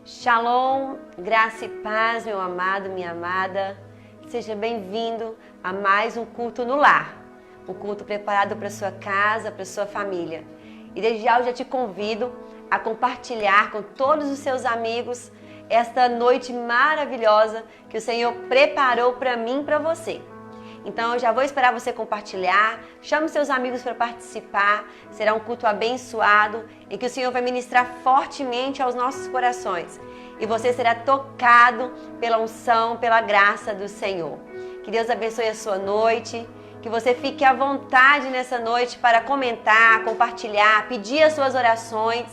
Shalom, graça e paz, meu amado, minha amada. Seja bem-vindo a mais um culto no lar. Um culto preparado para sua casa, para sua família. E desde já eu já te convido a compartilhar com todos os seus amigos esta noite maravilhosa que o Senhor preparou para mim e para você. Então eu já vou esperar você compartilhar, chame seus amigos para participar, será um culto abençoado em que o Senhor vai ministrar fortemente aos nossos corações e você será tocado pela unção, pela graça do Senhor. Que Deus abençoe a sua noite, que você fique à vontade nessa noite para comentar, compartilhar, pedir as suas orações.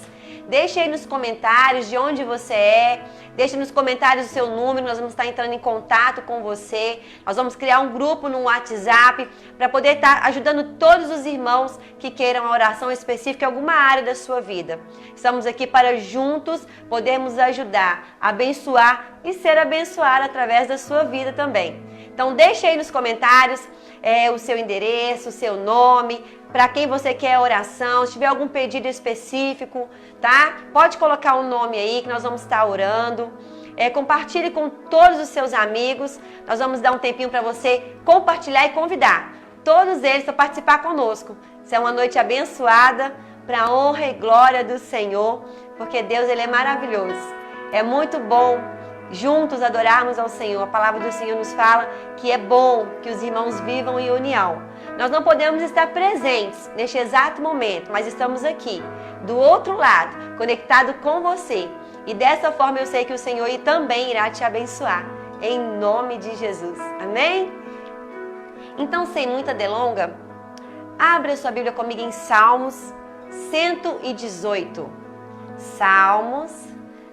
Deixe aí nos comentários de onde você é, deixe nos comentários o seu número, nós vamos estar entrando em contato com você, nós vamos criar um grupo no WhatsApp para poder estar ajudando todos os irmãos que queiram a oração específica em alguma área da sua vida. Estamos aqui para juntos podermos ajudar, abençoar e ser abençoado através da sua vida também. Então deixe aí nos comentários o seu endereço, o seu nome, para quem você quer oração, se tiver algum pedido específico, tá? Pode colocar um nome aí que nós vamos estar orando. Compartilhe com todos os seus amigos. Nós vamos dar um tempinho para você compartilhar e convidar todos eles para participar conosco. Isso é uma noite abençoada para a honra e glória do Senhor, porque Deus ele é maravilhoso. É muito bom juntos adorarmos ao Senhor. A palavra do Senhor nos fala que é bom que os irmãos vivam em união. Nós não podemos estar presentes neste exato momento, mas estamos aqui, do outro lado, conectado com você. E dessa forma eu sei que o Senhor também irá te abençoar, em nome de Jesus. Amém? Então, sem muita delonga, abra sua Bíblia comigo em Salmos 118. Salmos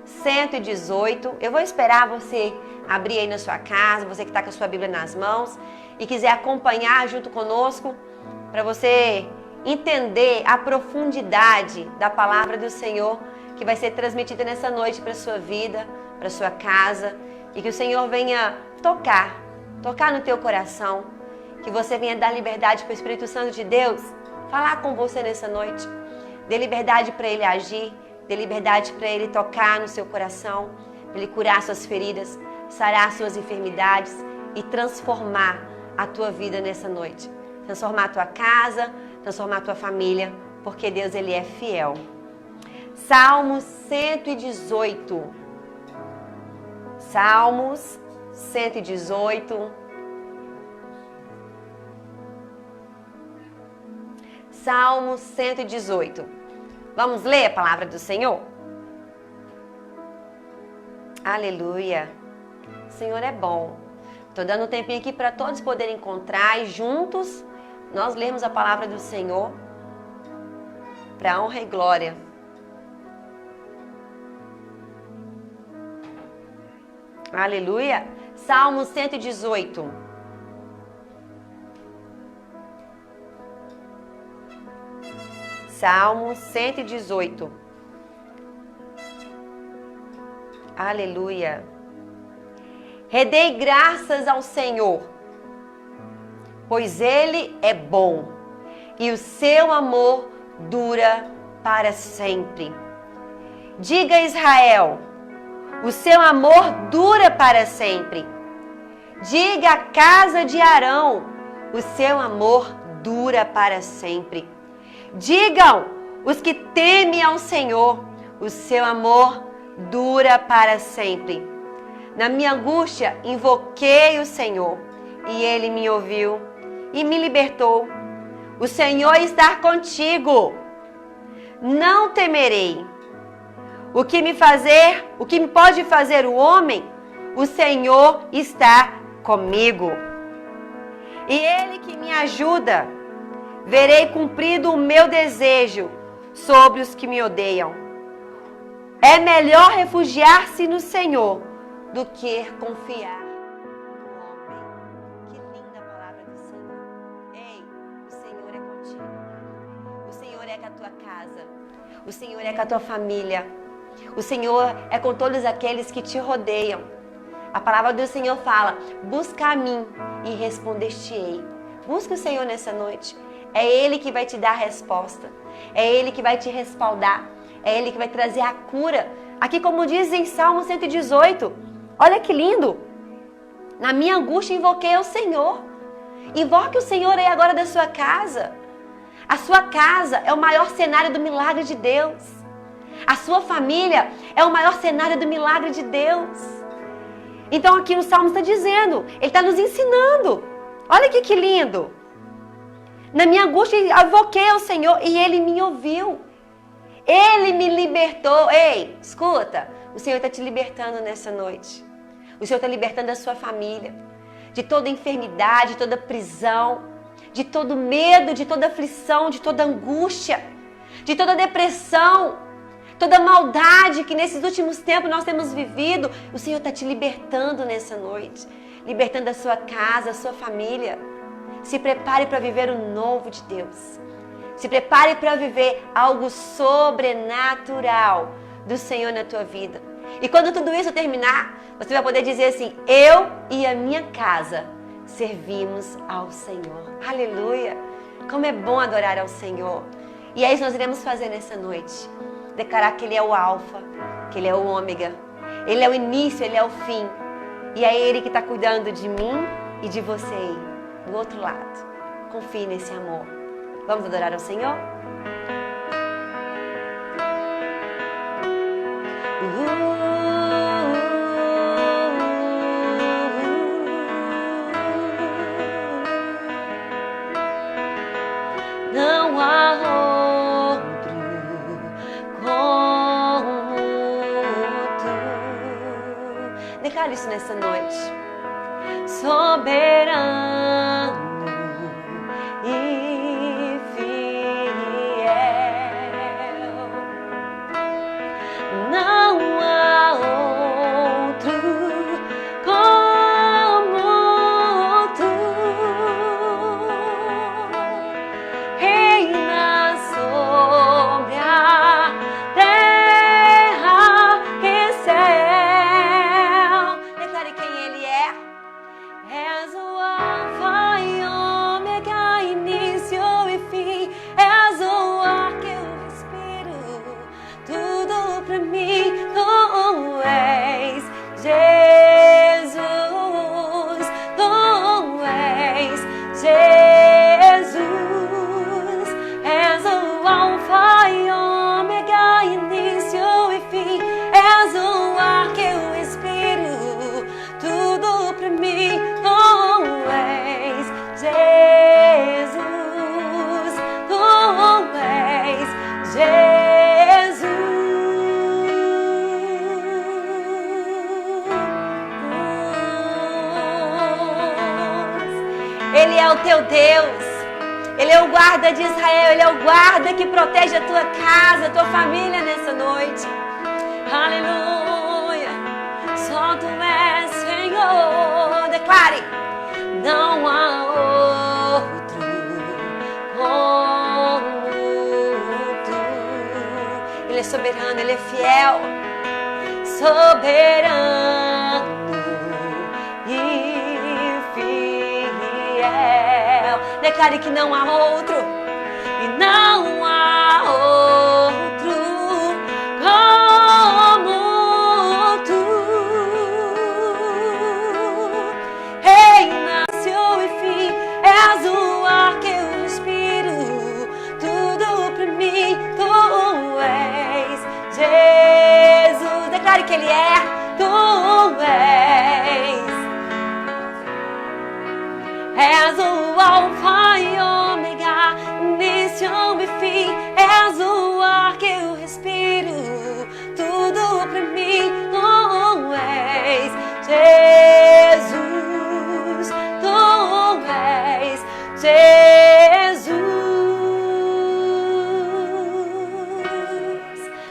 118. Eu vou esperar você abrir aí na sua casa, você que está com a sua Bíblia nas mãos e quiser acompanhar junto conosco, para você entender a profundidade da palavra do Senhor que vai ser transmitida nessa noite para a sua vida, para a sua casa, e que o Senhor venha tocar no teu coração, que você venha dar liberdade para o Espírito Santo de Deus falar com você nessa noite. Dê liberdade para Ele agir, dê liberdade para Ele tocar no seu coração, para Ele curar suas feridas, sarar suas enfermidades e transformar a tua vida nessa noite. Transformar a tua casa, transformar a tua família, porque Deus ele é fiel. Salmos 118. Salmos 118. Salmos 118. Vamos ler a palavra do Senhor? Aleluia. O Senhor é bom. Estou dando um tempinho aqui para todos poderem encontrar e juntos nós lermos a palavra do Senhor para a honra e glória. Aleluia. Salmo 118. Salmo 118. Aleluia. Rendei graças ao Senhor, pois Ele é bom e o seu amor dura para sempre. Diga a Israel, o seu amor dura para sempre. Diga à casa de Arão, o seu amor dura para sempre. Digam os que temem ao Senhor, o seu amor dura para sempre. Na minha angústia, invoquei o Senhor, e Ele me ouviu e me libertou. O Senhor está contigo. Não temerei. O que me pode fazer o homem? O Senhor está comigo. E Ele que me ajuda. Verei cumprido o meu desejo sobre os que me odeiam. É melhor refugiar-se no Senhor do que confiar no homem. Que linda palavra do Senhor. Ei, o Senhor é contigo. O Senhor é com a tua casa. O Senhor é com a tua família. O Senhor é com todos aqueles que te rodeiam. A palavra do Senhor fala, busca a mim e responder-te-ei. Busca o Senhor nessa noite. É Ele que vai te dar a resposta. É Ele que vai te respaldar. É Ele que vai trazer a cura Aqui como diz em Salmo 118, olha que lindo. Na minha angústia invoquei ao Senhor. Invoque o Senhor aí agora da sua casa. A sua casa é o maior cenário do milagre de Deus. A sua família é o maior cenário do milagre de Deus. Então aqui no Salmo está dizendo, ele está nos ensinando. Olha aqui que lindo. Na minha angústia invoquei ao Senhor e Ele me ouviu. Ele me libertou. Ei, escuta, o Senhor está te libertando nessa noite. O Senhor está libertando a sua família de toda enfermidade, de toda prisão, de todo medo, de toda aflição, de toda angústia, de toda depressão, toda maldade que nesses últimos tempos nós temos vivido. O Senhor está te libertando nessa noite, libertando a sua casa, a sua família. Se prepare para viver o novo de Deus. Se prepare para viver algo sobrenatural do Senhor na tua vida. E quando tudo isso terminar, você vai poder dizer assim: eu e a minha casa servimos ao Senhor. Aleluia! Como é bom adorar ao Senhor. E é isso que nós iremos fazer nessa noite. Declarar que Ele é o Alfa, que Ele é o Ômega. Ele é o início, Ele é o fim. E é Ele que está cuidando de mim e de você aí, do outro lado. Confie nesse amor. Vamos adorar ao Senhor? Não há outro como tu. Declare isso nessa noite. Soberano e fiel, não há outro como tu. Reina sobre a terra e céu. Declare quem Ele é. És o Alfa e Ômega, início e fim. És o ar que eu respiro, tudo pra mim. Tu és Jesus, tu és Jesus. És o Alfa e Ômega, início e fim. És o ar que eu respiro, tudo pra mim. Jesus, tu és Jesus. Ele é o teu Deus. Ele é o guarda de Israel. Ele é o guarda que protege a tua casa, a tua família nessa noite. Aleluia. Só tu és Senhor. Declare. Não há outro como tu. Ele é soberano, Ele é fiel. Soberano e fiel. Declare que não há outro. E não há outro como tu. Reina e fim, és o ar que eu respiro, tudo pra mim. Tu és Jesus. Declare que Ele é. Tu és o Alfa e Ômega, início e fim. És o ar que eu respiro, tudo pra mim. Tu és Jesus. Tu és Jesus.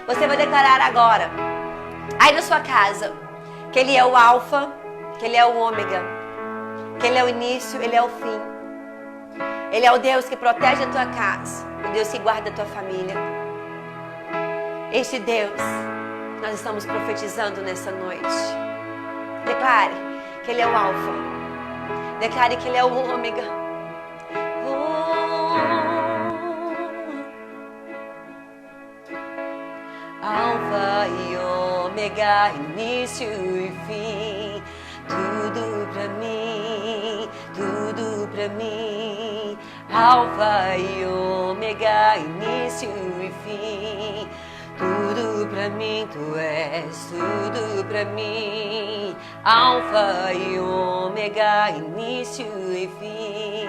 Você vai declarar agora, aí na sua casa, que Ele é o Alfa, que Ele é o Ômega, que Ele é o início, Ele é o fim. Ele é o Deus que protege a tua casa, o Deus que guarda a tua família. Este Deus, nós estamos profetizando nessa noite. Declare que Ele é o Alfa. Declare que Ele é o Ômega. Alfa e Ômega. ômega, início e fim. Tudo pra mim, tudo pra mim. Alfa e ômega, início e fim. Tudo pra mim, tu és tudo pra mim. Alfa e ômega, início e fim.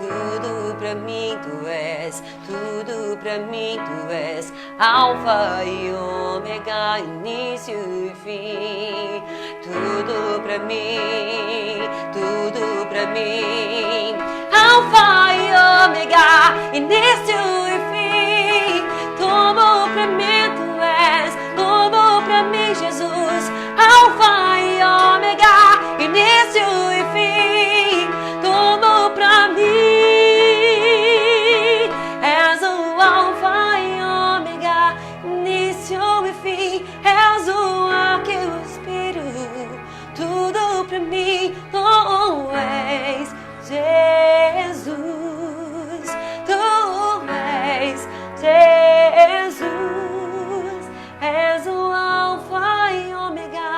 Tudo pra mim, tu és tudo pra mim, tu és. Alfa e ômega, início e fim. Tudo pra mim, tudo pra mim. Alfa e ômega, início e fim. Tudo pra mim, tu és tudo pra mim, Jesus. Alfa e ômega, início e fim. Tudo pra mim. És o alfa e ômega, início e fim. És o ar que eu respiro. Tudo pra mim, tu és Jesus. Tu és Jesus, és o alfa e ômega,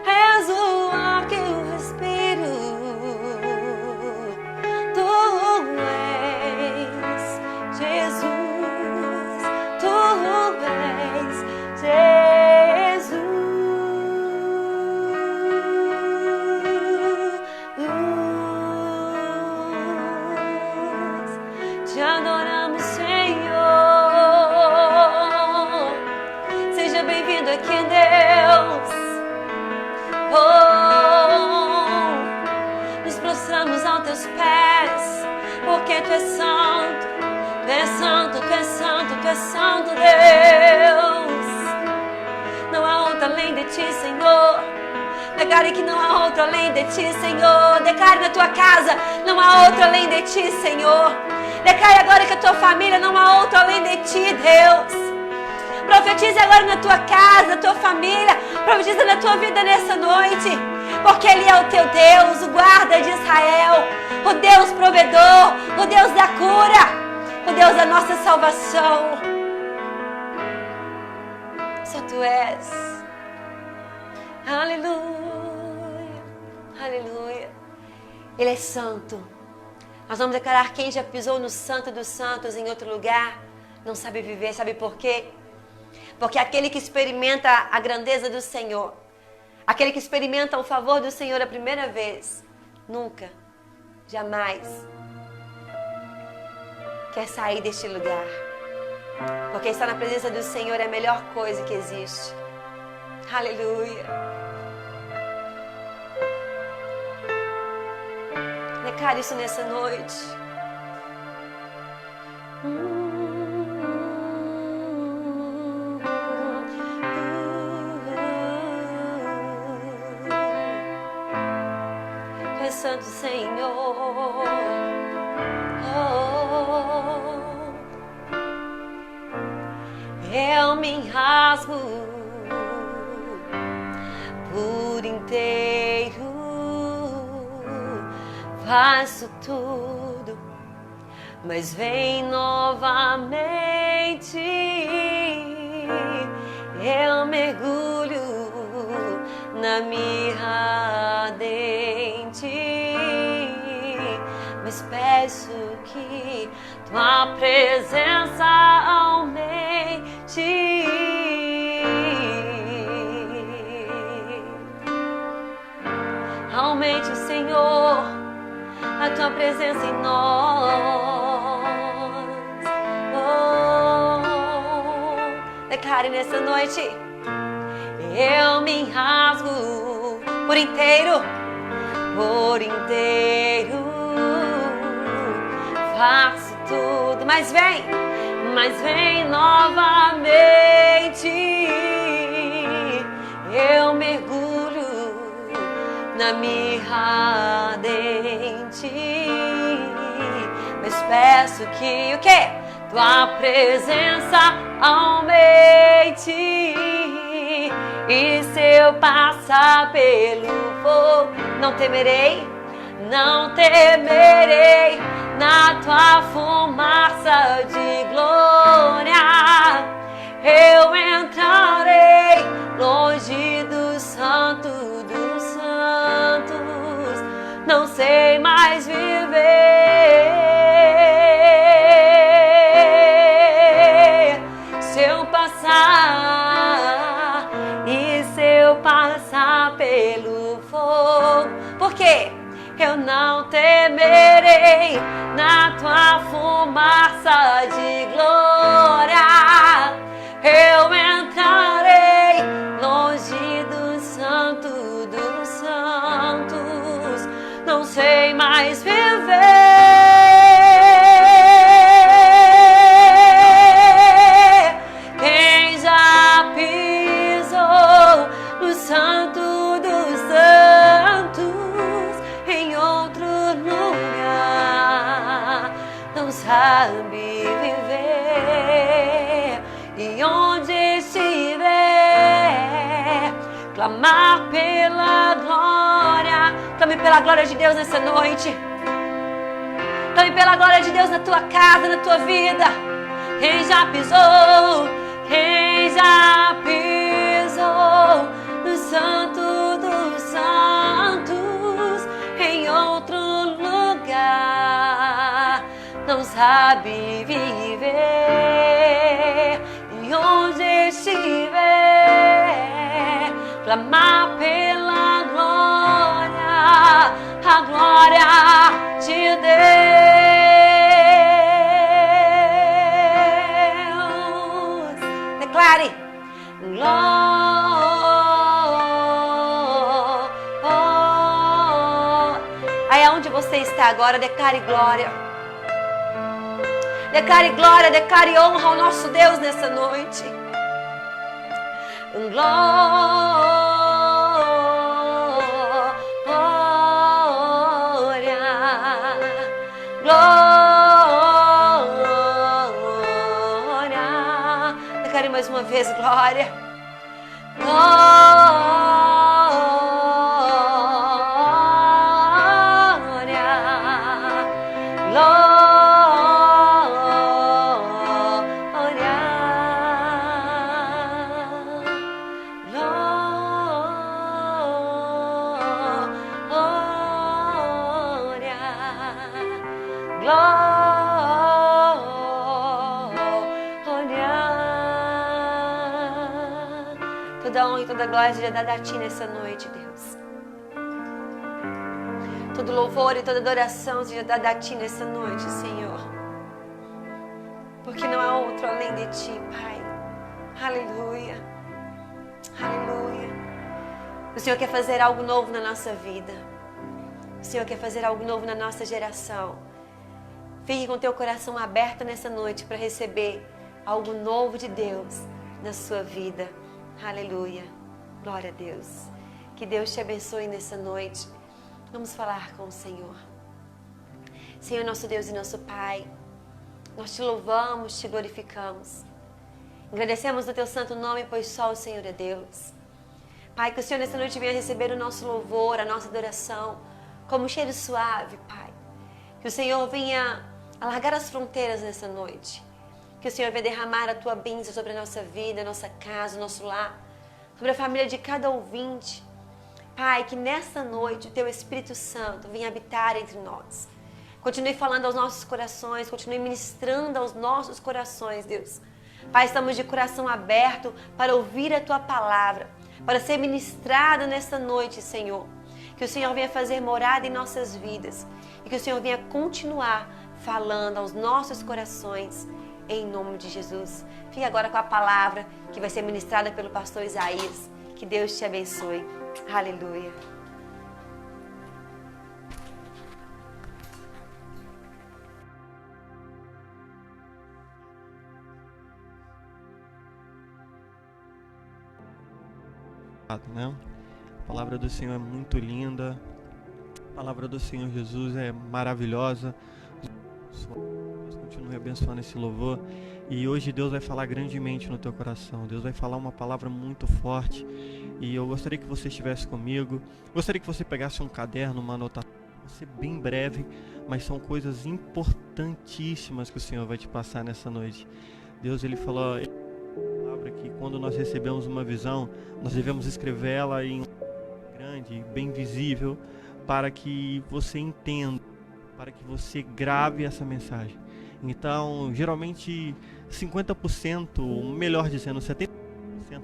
és o ar que eu respiro. Tu és Jesus, tu és Jesus. Te adoramos, Senhor. Seja bem-vindo aqui, Deus. Oh, nos prostramos aos teus pés, porque tu és santo, tu és santo, tu és santo, tu és santo, Deus. Não há outra além de ti, Senhor. Declare que não há outra além de ti, Senhor. Declare na tua casa, não há outra além de ti, Senhor. Declare agora que a tua família não há outra além de ti, Deus. Profetize agora na tua casa, na tua família. Profetize na tua vida nessa noite. Porque Ele é o teu Deus, o guarda de Israel. O Deus provedor, o Deus da cura, o Deus da nossa salvação. Só Tu és. Aleluia, aleluia. Ele é santo. Nós vamos declarar: quem já pisou no santo dos santos em outro lugar não sabe viver. Sabe por quê? Porque aquele que experimenta a grandeza do Senhor, aquele que experimenta o favor do Senhor a primeira vez, nunca, jamais quer sair deste lugar. Porque estar na presença do Senhor é a melhor coisa que existe. Aleluia. Declare isso nessa noite. Tu és santo, Senhor. Eu me rasgo por inteiro, faço tudo, mas vem novamente. Eu mergulho na mirra ardente, mas peço que tua presença aumente. Aumente, Senhor, a tua presença em nós. Declare nessa noite: eu me rasgo por inteiro, faço tudo, mas vem novamente. Eu mergulho na mirra ardente, mas peço que o quê? Tua presença aumente. E se eu passar pelo fogo, não temerei, na tua fumaça de glória eu entrar pelo fogo. Por quê? Eu não temerei na tua fumaça de glória. Eu entrarei longe do santo dos santos. Não sei mais viver. Quem já pisou no santo dos santos em outro lugar não sabe viver. E onde estiver, clamar pela glória. Clame pela glória de Deus nessa noite. Clame pela glória de Deus na tua casa, na tua vida. Quem já pisou, quem já pisou no santo dos santos em outro lugar não sabe viver. E onde estiver, clamar pela glória, a glória de Deus. Declare glória. Aí aonde você está agora, declare glória. Declare glória, declare honra ao nosso Deus nessa noite. Glória, glória. Declare mais uma vez glória. Toda honra e toda glória seja dada a Ti nessa noite, Deus. Todo louvor e toda adoração seja dada a Ti nessa noite, Senhor. Porque não há outro além de Ti, Pai. Aleluia. Aleluia. O Senhor quer fazer algo novo na nossa vida. O Senhor quer fazer algo novo na nossa geração. Fique com teu coração aberto nessa noite para receber algo novo de Deus na sua vida. Aleluia. Glória a Deus. Que Deus te abençoe nessa noite. Vamos falar com o Senhor. Senhor, nosso Deus e nosso Pai, nós te louvamos, te glorificamos. Agradecemos o teu santo nome, pois só o Senhor é Deus. Pai, que o Senhor nessa noite venha receber o nosso louvor, a nossa adoração, como um cheiro suave, Pai. Que o Senhor venha alargar as fronteiras nessa noite. Que o Senhor venha derramar a tua bênção sobre a nossa vida, a nossa casa, o nosso lar, sobre a família de cada ouvinte. Pai, que nessa noite o teu Espírito Santo venha habitar entre nós. Continue falando aos nossos corações, continue ministrando aos nossos corações, Deus. Pai, estamos de coração aberto para ouvir a tua palavra, para ser ministrado nessa noite, Senhor. Que o Senhor venha fazer morada em nossas vidas e que o Senhor venha continuar falando aos nossos corações, em nome de Jesus. Fique agora com a palavra que vai ser ministrada pelo pastor Isaías. Que Deus te abençoe. Aleluia. Né? A palavra do Senhor é muito linda. A palavra do Senhor Jesus é maravilhosa. Deus continue abençoando esse louvor. E hoje Deus vai falar grandemente no teu coração. Deus vai falar uma palavra muito forte. E eu gostaria que você estivesse comigo. Gostaria que você pegasse um caderno, uma anotação. Vai ser bem breve, mas são coisas importantíssimas que o Senhor vai te passar nessa noite. Deus, Ele falou que quando nós recebemos uma visão, nós devemos escrevê-la em grande, bem visível, para que você entenda, para que você grave essa mensagem. Então, geralmente 50%, melhor dizendo, 70%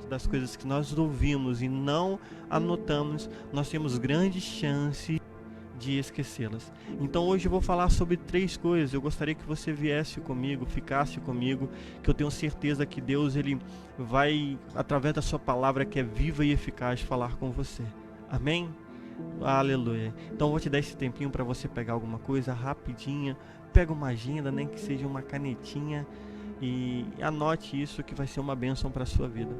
das coisas que nós ouvimos e não anotamos, nós temos grandes chances de esquecê-las. Então hoje eu vou falar sobre 3 coisas. Eu gostaria que você viesse comigo, ficasse comigo, que eu tenho certeza que Deus ele vai, através da sua palavra que é viva e eficaz, falar com você. Amém? Aleluia. Então eu vou te dar esse tempinho para você pegar alguma coisa rapidinha, pega uma agenda, nem que seja uma canetinha, e anote isso que vai ser uma bênção para a sua vida.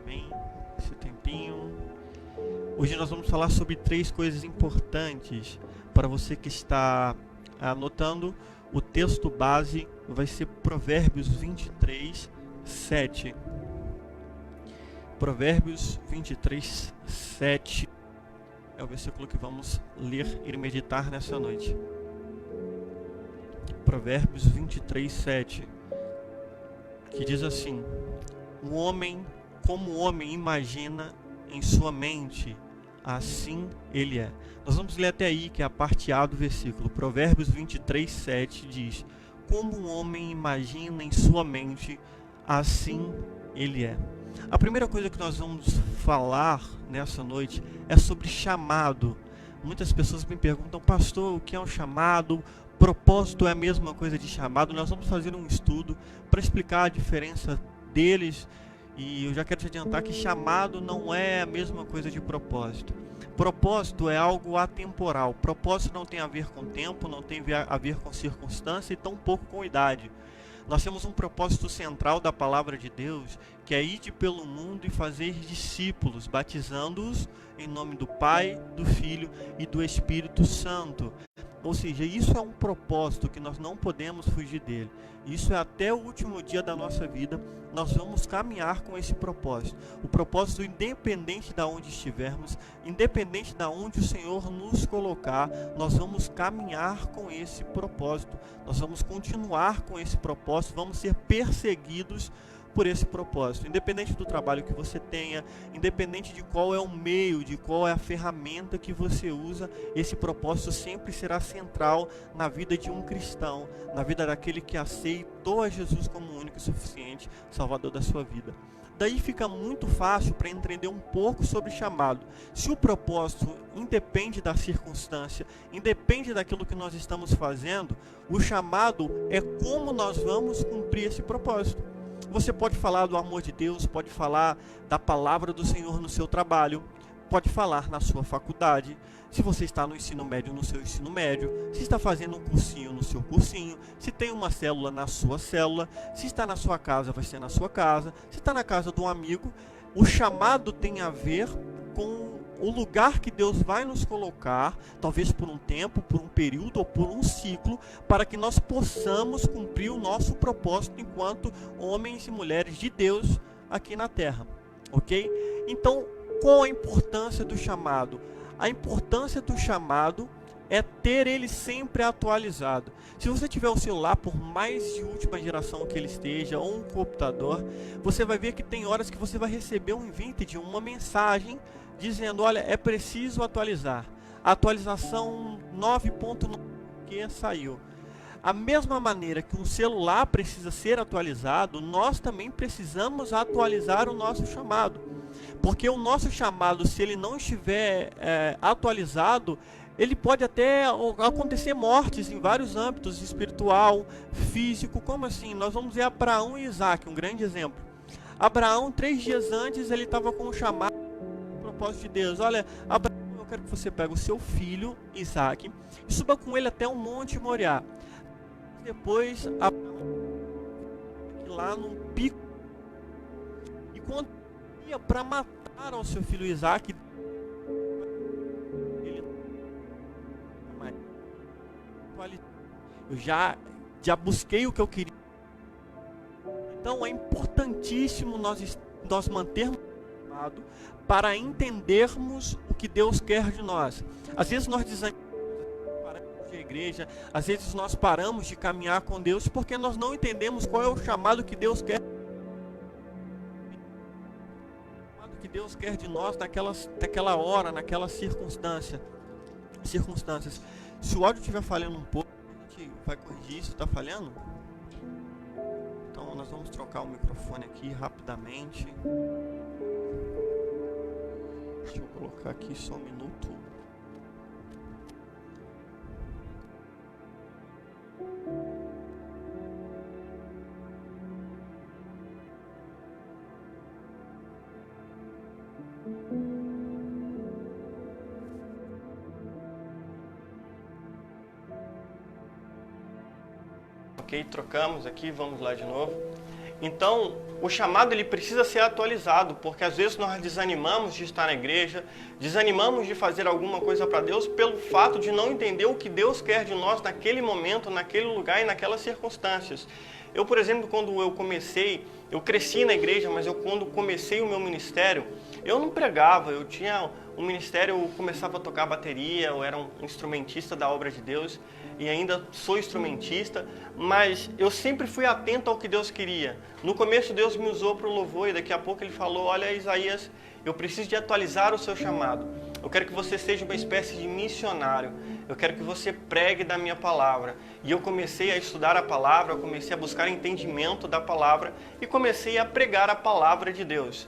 Bem, esse tempinho. Hoje nós vamos falar sobre 3 coisas importantes para você que está anotando. O texto base vai ser Provérbios 23, 7. Provérbios 23, 7 é o versículo que vamos ler e meditar nessa noite. Provérbios 23, 7, que diz assim: o homem, como o homem imagina em sua mente, assim ele é. Nós vamos ler até aí, que é a parte A do versículo. Provérbios 23, 7 diz: como o homem imagina em sua mente, assim ele é. A primeira coisa que nós vamos falar nessa noite é sobre chamado. Muitas pessoas me perguntam: pastor, o que é um chamado? Propósito é a mesma coisa de chamado? Nós vamos fazer um estudo para explicar a diferença deles. E eu já quero te adiantar que chamado não é a mesma coisa de propósito. Propósito é algo atemporal. Propósito não tem a ver com tempo, não tem a ver com circunstância e tampouco com idade. Nós temos um propósito central da palavra de Deus, que é ir pelo mundo e fazer discípulos, batizando-os em nome do Pai, do Filho e do Espírito Santo. Ou seja, isso é um propósito que nós não podemos fugir dele. Isso é até o último dia da nossa vida, nós vamos caminhar com esse propósito. O propósito independente de onde estivermos, independente de onde o Senhor nos colocar, nós vamos caminhar com esse propósito. Nós vamos continuar com esse propósito, vamos ser perseguidos por esse propósito, independente do trabalho que você tenha, independente de qual é o meio, de qual é a ferramenta que você usa, esse propósito sempre será central na vida de um cristão, na vida daquele que aceitou a Jesus como o único e suficiente Salvador da sua vida. Daí fica muito fácil para entender um pouco sobre chamado. Se o propósito independe da circunstância, independe daquilo que nós estamos fazendo, o chamado é como nós vamos cumprir esse propósito. Você pode falar do amor de Deus, pode falar da palavra do Senhor no seu trabalho, pode falar na sua faculdade, se você está no ensino médio, no seu ensino médio, se está fazendo um cursinho no seu cursinho, se tem uma célula na sua célula, se está na sua casa, vai ser na sua casa, se está na casa de um amigo. O chamado tem a ver com o lugar que Deus vai nos colocar, talvez por um tempo, por um período ou por um ciclo, para que nós possamos cumprir o nosso propósito enquanto homens e mulheres de Deus aqui na terra, ok? Então, qual a importância do chamado? A importância do chamado é ter ele sempre atualizado. Se você tiver um celular, por mais de última geração que ele esteja, ou um computador, você vai ver que tem horas que você vai receber um invite de uma mensagem dizendo: olha, é preciso atualizar. A atualização 9.9 que saiu. A mesma maneira que um celular precisa ser atualizado, nós também precisamos atualizar o nosso chamado. Porque o nosso chamado, se ele não estiver atualizado, ele pode até acontecer mortes em vários âmbitos, espiritual, físico. Como assim? Nós vamos ver Abraão e Isaac, um grande exemplo. Abraão, 3 dias antes, ele estava com um chamado, propósito de Deus: olha, Abraão, eu quero que você pegue o seu filho, Isaac, e suba com ele até o Monte Moriá. Depois, Abraão lá no pico, e quando ia para matar ao seu filho Isaac, eu já busquei o que eu queria. Então é importantíssimo nós mantermos o chamado para entendermos o que Deus quer de nós. Às vezes nós desanimamos, paramos de igreja, às vezes nós paramos de caminhar com Deus porque nós não entendemos qual é o chamado que Deus quer. O chamado que Deus quer de nós naquela hora, naquela circunstâncias. Se o áudio estiver falhando um pouco, a gente vai corrigir isso, tá falhando? Então nós vamos trocar o microfone aqui rapidamente. Deixa eu colocar aqui só um minuto. Ok, trocamos aqui, vamos lá de novo. Então, o chamado ele precisa ser atualizado, porque às vezes nós desanimamos de estar na igreja, desanimamos de fazer alguma coisa para Deus pelo fato de não entender o que Deus quer de nós naquele momento, naquele lugar e naquelas circunstâncias. Eu, por exemplo, quando eu cresci na igreja, mas quando comecei o meu ministério, eu não pregava, eu tinha um ministério, eu começava a tocar bateria, eu era um instrumentista da obra de Deus e ainda sou instrumentista, mas eu sempre fui atento ao que Deus queria. No começo Deus me usou para o louvor e daqui a pouco Ele falou, olha Isaías, eu preciso de atualizar o seu chamado. Eu quero que você seja uma espécie de missionário. Eu quero que você pregue da minha palavra. E eu comecei a estudar a palavra, eu comecei a buscar entendimento da palavra e comecei a pregar a palavra de Deus.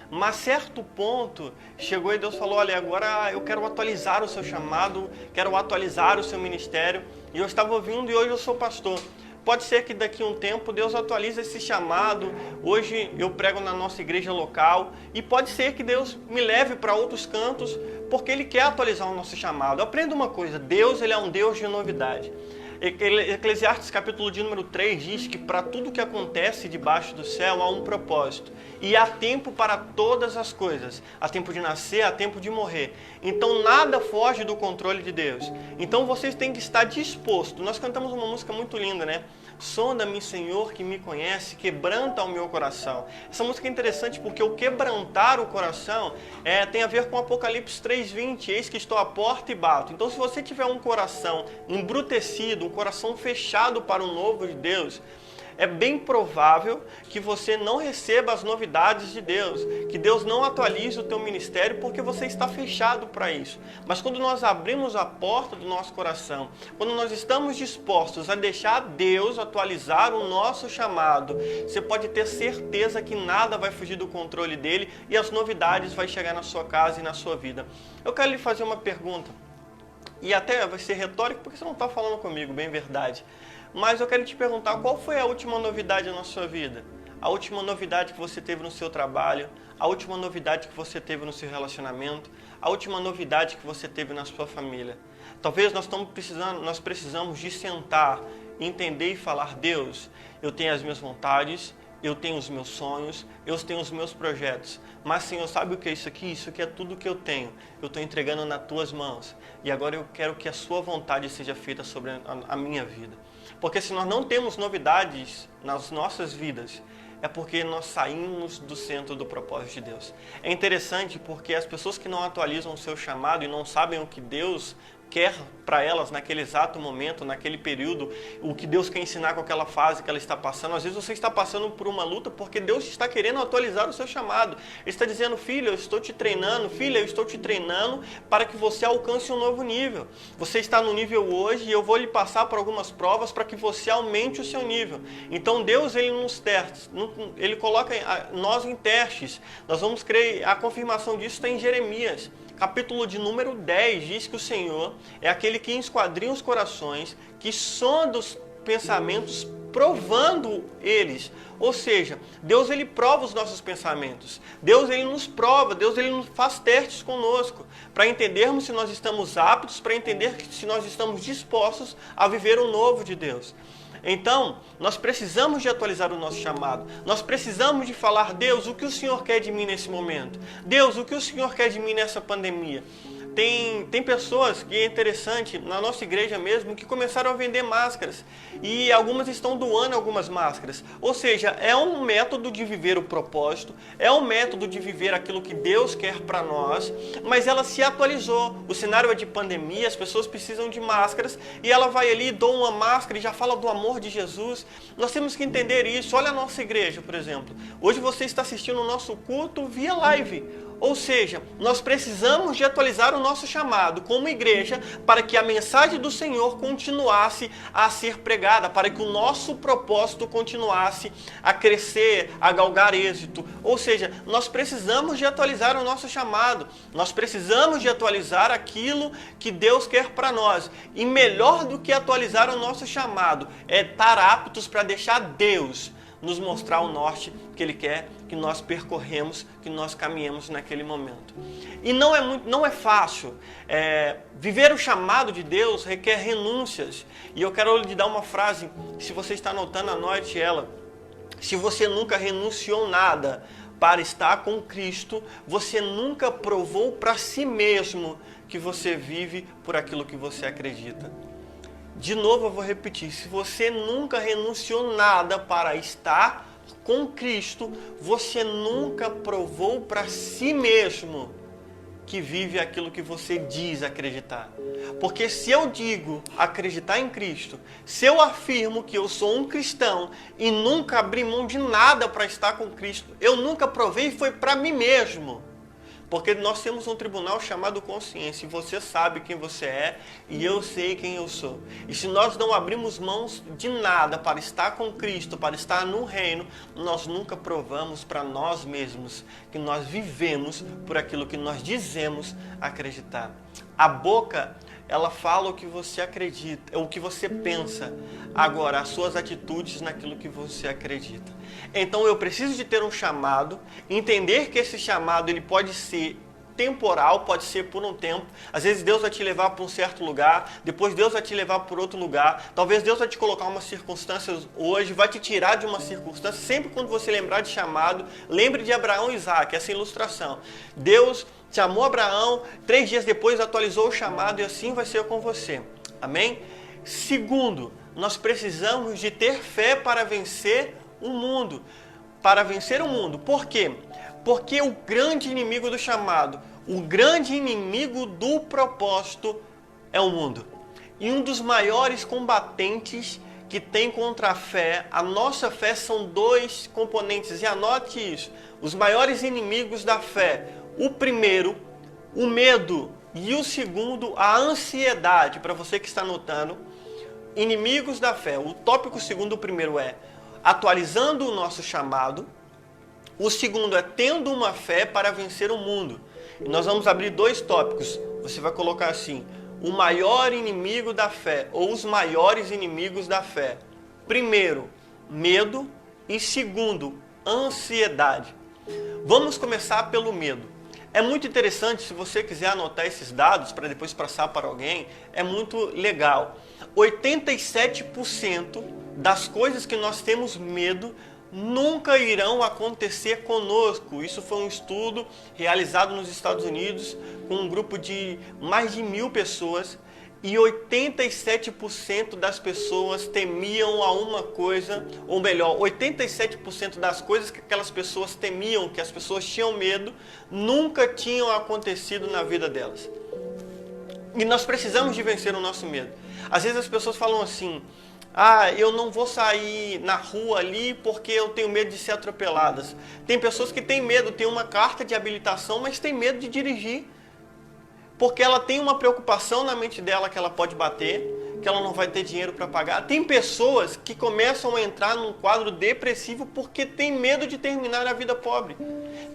Mas certo ponto, chegou e Deus falou, olha, agora eu quero atualizar o seu chamado, quero atualizar o seu ministério. E eu estava ouvindo e hoje eu sou pastor. Pode ser que daqui a um tempo Deus atualize esse chamado. Hoje eu prego na nossa igreja local e pode ser que Deus me leve para outros cantos porque Ele quer atualizar o nosso chamado. Aprenda uma coisa, Deus ele é um Deus de novidade. Eclesiastes capítulo de número 3 diz que para tudo que acontece debaixo do céu há um propósito. E há tempo para todas as coisas. Há tempo de nascer, há tempo de morrer. Então nada foge do controle de Deus. Então vocês têm que estar dispostos. Nós cantamos uma música muito linda, né? Sonda-me, Senhor, que me conhece, quebranta o meu coração. Essa música é interessante porque o quebrantar o coração tem a ver com Apocalipse 3:20. Eis que estou à porta e bato. Então se você tiver um coração embrutecido, um coração fechado para o novo de Deus, é bem provável que você não receba as novidades de Deus, que Deus não atualize o teu ministério porque você está fechado para isso. Mas quando nós abrimos a porta do nosso coração, quando nós estamos dispostos a deixar Deus atualizar o nosso chamado, você pode ter certeza que nada vai fugir do controle dele e as novidades vão chegar na sua casa e na sua vida. Eu quero lhe fazer uma pergunta, e até vai ser retórico porque você não está falando comigo, bem verdade. Mas eu quero te perguntar, qual foi a última novidade na sua vida? A última novidade que você teve no seu trabalho? A última novidade que você teve no seu relacionamento? A última novidade que você teve na sua família? Talvez nós precisamos de sentar, entender e falar, Deus, eu tenho as minhas vontades, eu tenho os meus sonhos, eu tenho os meus projetos. Mas, Senhor, sabe o que é isso aqui? Isso aqui é tudo que eu tenho. Eu estou entregando nas Tuas mãos. E agora eu quero que a Sua vontade seja feita sobre a minha vida. Porque se nós não temos novidades nas nossas vidas, é porque nós saímos do centro do propósito de Deus. É interessante porque as pessoas que não atualizam o seu chamado e não sabem o que Deus quer para elas naquele exato momento, naquele período, o que Deus quer ensinar com aquela fase que ela está passando. Às vezes você está passando por uma luta porque Deus está querendo atualizar o seu chamado. Ele está dizendo, filho, eu estou te treinando, filha, eu estou te treinando para que você alcance um novo nível. Você está no nível hoje e eu vou lhe passar por algumas provas para que você aumente o seu nível. Então Deus, Ele nos testa, Ele coloca nós em testes. Nós vamos crer, a confirmação disso está em Jeremias. Capítulo de número 10 diz que o Senhor é aquele que esquadrinha os corações, que sonda os pensamentos, provando eles. Ou seja, Deus ele prova os nossos pensamentos. Deus ele nos prova, Deus ele nos faz testes conosco, para entendermos se nós estamos aptos, para entender se nós estamos dispostos a viver o novo de Deus. Então, nós precisamos de atualizar o nosso chamado. Nós precisamos de falar, Deus, o que o Senhor quer de mim nesse momento? Deus, o que o Senhor quer de mim nessa pandemia? Tem pessoas, que é interessante, na nossa igreja mesmo, que começaram a vender máscaras. E algumas estão doando algumas máscaras. Ou seja, é um método de viver o propósito, é um método de viver aquilo que Deus quer para nós, mas ela se atualizou. O cenário é de pandemia, as pessoas precisam de máscaras, e ela vai ali, doa uma máscara e já fala do amor de Jesus. Nós temos que entender isso. Olha a nossa igreja, por exemplo. Hoje você está assistindo o nosso culto via live. Ou seja, nós precisamos de atualizar o nosso chamado como igreja para que a mensagem do Senhor continuasse a ser pregada, para que o nosso propósito continuasse a crescer, a galgar êxito. Ou seja, nós precisamos de atualizar o nosso chamado, nós precisamos de atualizar aquilo que Deus quer para nós. E melhor do que atualizar o nosso chamado é estar aptos para deixar Deus nos mostrar o norte que Ele quer que nós percorremos, que nós caminhemos naquele momento. E não é fácil. Viver o chamado de Deus requer renúncias. E eu quero lhe dar uma frase, se você está anotando, anote ela. Se você nunca renunciou nada para estar com Cristo, você nunca provou para si mesmo que você vive por aquilo que você acredita. De novo eu vou repetir, se você nunca renunciou nada para estar com Cristo, você nunca provou para si mesmo que vive aquilo que você diz acreditar. Porque se eu digo acreditar em Cristo, se eu afirmo que eu sou um cristão e nunca abri mão de nada para estar com Cristo, eu nunca provei, foi para mim mesmo. Porque nós temos um tribunal chamado consciência, e você sabe quem você é, e eu sei quem eu sou. E se nós não abrimos mãos de nada para estar com Cristo, para estar no reino, nós nunca provamos para nós mesmos que nós vivemos por aquilo que nós dizemos acreditar. A boca, ela fala o que você acredita, o que você pensa. Agora, as suas atitudes naquilo que você acredita. Então eu preciso de ter um chamado, entender que esse chamado ele pode ser temporal, pode ser por um tempo. Às vezes Deus vai te levar para um certo lugar, depois Deus vai te levar para outro lugar. Talvez Deus vai te colocar uma circunstância hoje, vai te tirar de uma circunstância. Sempre quando você lembrar de chamado, lembre de Abraão e Isaac, essa ilustração. Deus chamou Abraão, 3 dias depois atualizou o chamado, e assim vai ser com você. Amém? Segundo, nós precisamos de ter fé para vencer o mundo. Para vencer o mundo. Por quê? Porque o grande inimigo do chamado, o grande inimigo do propósito é o mundo. E um dos maiores combatentes que tem contra a fé, a nossa fé, são 2 componentes. E anote isso. Os maiores inimigos da fé. O primeiro, o medo. E o segundo, a ansiedade. Para você que está anotando, inimigos da fé. O tópico segundo, o primeiro é atualizando o nosso chamado. O segundo é tendo uma fé para vencer o mundo. E nós vamos abrir 2 tópicos. Você vai colocar assim: o maior inimigo da fé, ou os maiores inimigos da fé. Primeiro, medo. E segundo, ansiedade. Vamos começar pelo medo. É muito interessante, se você quiser anotar esses dados para depois passar para alguém, é muito legal. 87% das coisas que nós temos medo nunca irão acontecer conosco. Isso foi um estudo realizado nos Estados Unidos com um grupo de mais de 1.000 pessoas, e 87% das pessoas temiam a uma coisa, ou melhor, 87% das coisas que aquelas pessoas temiam, que as pessoas tinham medo, nunca tinham acontecido na vida delas. E nós precisamos de vencer o nosso medo. Às vezes as pessoas falam assim: eu não vou sair na rua ali porque eu tenho medo de ser atropeladas. Tem pessoas que têm medo, tem uma carta de habilitação, mas tem medo de dirigir. Porque ela tem uma preocupação na mente dela que ela pode bater, que ela não vai ter dinheiro para pagar. Tem pessoas que começam a entrar num quadro depressivo porque tem medo de terminar a vida pobre.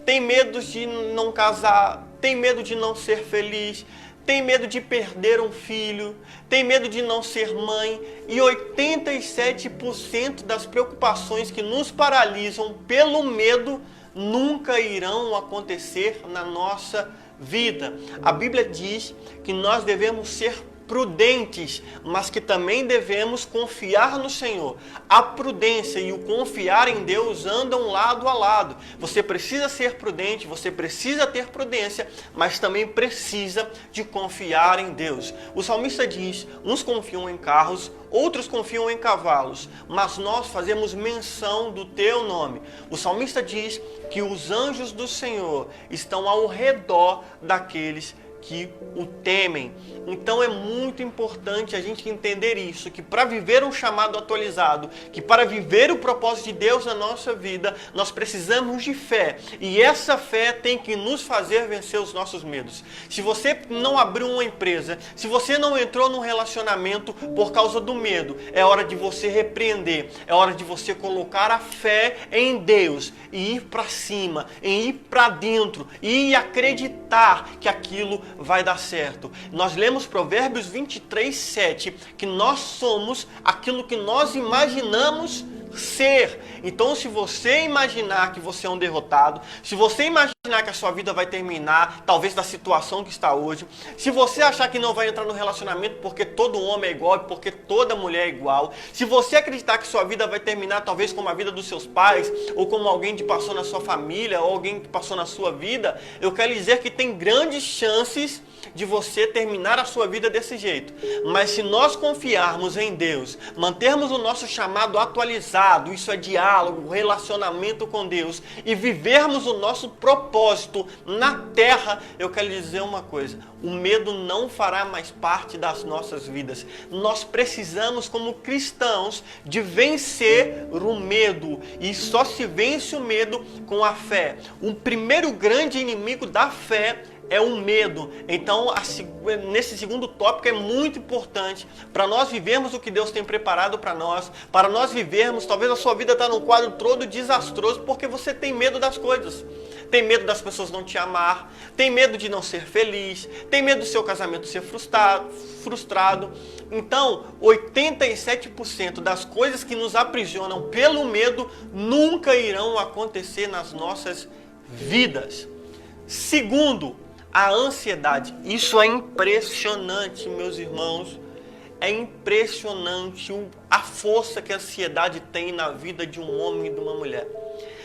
Tem medo de não casar, tem medo de não ser feliz, tem medo de perder um filho, tem medo de não ser mãe. E 87% das preocupações que nos paralisam pelo medo nunca irão acontecer na nossa vida. A Bíblia diz que nós devemos ser prudentes, mas que também devemos confiar no Senhor. A prudência e o confiar em Deus andam lado a lado. Você precisa ser prudente, você precisa ter prudência, mas também precisa de confiar em Deus. O salmista diz: uns confiam em carros, outros confiam em cavalos, mas nós fazemos menção do teu nome. O salmista diz que os anjos do Senhor estão ao redor daqueles que o temem. Então é muito importante a gente entender isso, que para viver um chamado atualizado, que para viver o propósito de Deus na nossa vida, nós precisamos de fé. E essa fé tem que nos fazer vencer os nossos medos. Se você não abriu uma empresa, se você não entrou num relacionamento por causa do medo, é hora de você repreender, é hora de você colocar a fé em Deus e ir para cima, em ir para dentro e acreditar que aquilo vai dar certo. Nós lemos Provérbios 23:7, que nós somos aquilo que nós imaginamos ser. Então, se você imaginar que você é um derrotado, se você imaginar que a sua vida vai terminar, talvez da situação que está hoje, se você achar que não vai entrar no relacionamento porque todo homem é igual e porque toda mulher é igual, se você acreditar que sua vida vai terminar talvez como a vida dos seus pais, ou como alguém que passou na sua família, ou alguém que passou na sua vida, eu quero dizer que tem grandes chances de você terminar a sua vida desse jeito. Mas se nós confiarmos em Deus, mantermos o nosso chamado atualizado, isso é diálogo, relacionamento com Deus, e vivermos o nosso propósito na terra, eu quero lhe dizer uma coisa: o medo não fará mais parte das nossas vidas. Nós precisamos, como cristãos, de vencer o medo, e só se vence o medo com a fé. O primeiro grande inimigo da fé é o medo. Então, nesse segundo tópico é muito importante para nós vivermos o que Deus tem preparado para nós vivermos. Talvez a sua vida está num quadro todo desastroso porque você tem medo das coisas. Tem medo das pessoas não te amar, tem medo de não ser feliz, tem medo do seu casamento ser frustrado. Então, 87% das coisas que nos aprisionam pelo medo nunca irão acontecer nas nossas vidas. Segundo, a ansiedade. Isso é impressionante, meus irmãos. É impressionante a força que a ansiedade tem na vida de um homem e de uma mulher.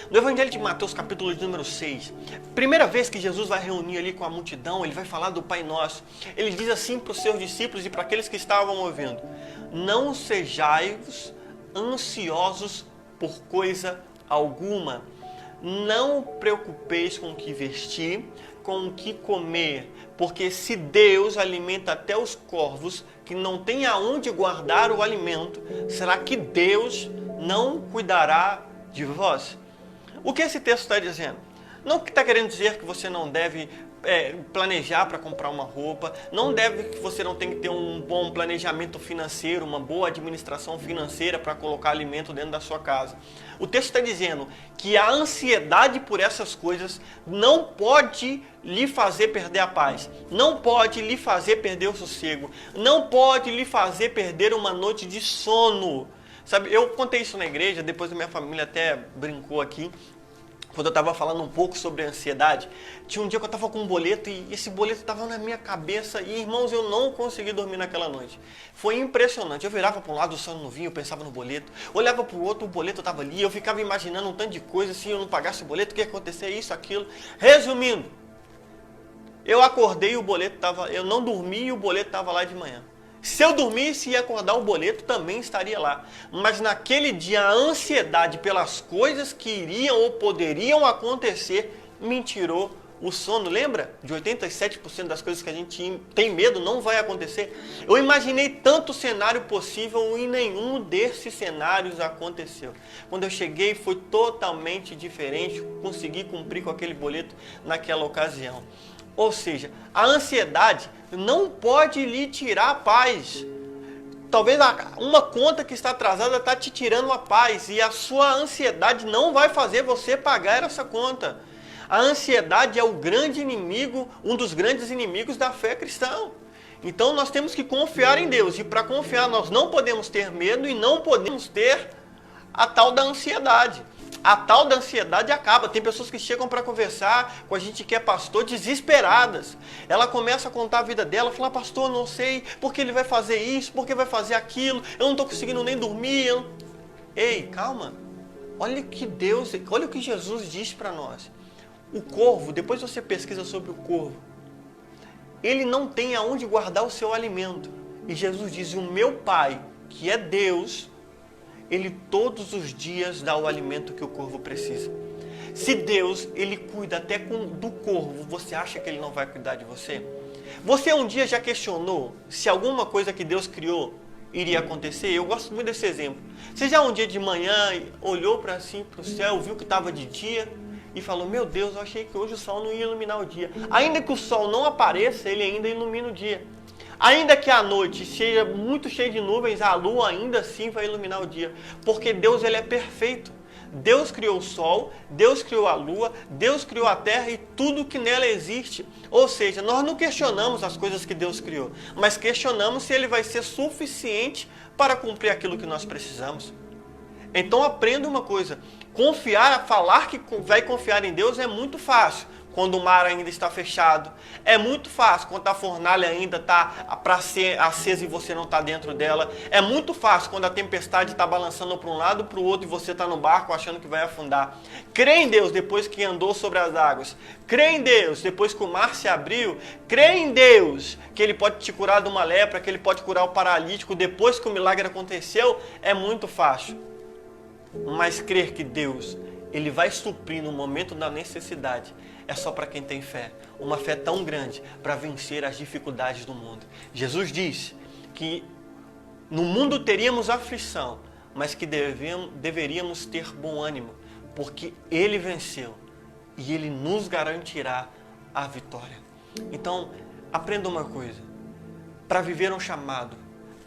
No Evangelho de Mateus, capítulo número 6, primeira vez que Jesus vai reunir ali com a multidão, ele vai falar do Pai Nosso. Ele diz assim para os seus discípulos e para aqueles que estavam ouvindo: não sejais ansiosos por coisa alguma. Não preocupeis com o que vestir, com o que comer, porque se Deus alimenta até os corvos, que não tem aonde guardar o alimento, será que Deus não cuidará de vós? O que esse texto está dizendo? Não está querendo dizer que você não deve planejar para comprar uma roupa, que você não tem que ter um bom planejamento financeiro, uma boa administração financeira para colocar alimento dentro da sua casa. O texto está dizendo que a ansiedade por essas coisas não pode lhe fazer perder a paz, não pode lhe fazer perder o sossego, não pode lhe fazer perder uma noite de sono. Sabe, eu contei isso na igreja, depois a minha família até brincou aqui, quando eu estava falando um pouco sobre a ansiedade. Tinha um dia que eu estava com um boleto e esse boleto estava na minha cabeça e, irmãos, eu não consegui dormir naquela noite. Foi impressionante. Eu virava para um lado, o sono não vinha, eu pensava no boleto. Olhava para o outro, o boleto estava ali. Eu ficava imaginando um tanto de coisa, se eu não pagasse o boleto, o que ia acontecer, isso, aquilo. Resumindo, eu acordei e o boleto estava... Eu não dormi e o boleto estava lá de manhã. Se eu dormisse e acordar, o boleto também estaria lá. Mas naquele dia, a ansiedade pelas coisas que iriam ou poderiam acontecer me tirou o sono. Lembra? De 87% das coisas que a gente tem medo não vai acontecer. Eu imaginei tanto cenário possível e nenhum desses cenários aconteceu. Quando eu cheguei, foi totalmente diferente. Consegui cumprir com aquele boleto naquela ocasião. Ou seja, a ansiedade não pode lhe tirar a paz. Talvez uma conta que está atrasada está te tirando a paz e a sua ansiedade não vai fazer você pagar essa conta. A ansiedade é o grande inimigo, um dos grandes inimigos da fé cristã. Então nós temos que confiar em Deus, e para confiar nós não podemos ter medo e não podemos ter a tal da ansiedade. A tal da ansiedade acaba. Tem pessoas que chegam para conversar com a gente que é pastor desesperadas. Ela começa a contar a vida dela, fala: pastor, não sei porque ele vai fazer isso, porque vai fazer aquilo, eu não estou conseguindo nem dormir. Ei, calma. Olha o que Jesus diz para nós. O corvo, depois você pesquisa sobre o corvo, ele não tem aonde guardar o seu alimento. E Jesus diz: o meu Pai, que é Deus, Ele todos os dias dá o alimento que o corvo precisa. Se Deus, Ele cuida até do corvo, você acha que Ele não vai cuidar de você? Você um dia já questionou se alguma coisa que Deus criou iria acontecer? Eu gosto muito desse exemplo. Você já um dia de manhã olhou para o céu, viu que estava de dia e falou, meu Deus, eu achei que hoje o sol não ia iluminar o dia. Ainda que o sol não apareça, ele ainda ilumina o dia. Ainda que a noite seja muito cheia de nuvens, a lua ainda assim vai iluminar o dia. Porque Deus, ele é perfeito. Deus criou o sol, Deus criou a lua, Deus criou a terra e tudo que nela existe. Ou seja, nós não questionamos as coisas que Deus criou, mas questionamos se ele vai ser suficiente para cumprir aquilo que nós precisamos. Então aprenda uma coisa, falar que vai confiar em Deus é muito fácil. Quando o mar ainda está fechado. É muito fácil quando a fornalha ainda está para ser acesa e você não está dentro dela. É muito fácil quando a tempestade está balançando para um lado para o outro e você está no barco achando que vai afundar. Crê em Deus depois que andou sobre as águas. Crê em Deus depois que o mar se abriu. Crê em Deus que Ele pode te curar de uma lepra, que Ele pode curar o paralítico depois que o milagre aconteceu. É muito fácil. Mas crer que Deus, Ele vai suprir no momento da necessidade, é só para quem tem fé. Uma fé tão grande para vencer as dificuldades do mundo. Jesus disse que no mundo teríamos aflição, mas que deveríamos ter bom ânimo, porque Ele venceu e Ele nos garantirá a vitória. Então, aprenda uma coisa. Para viver um chamado,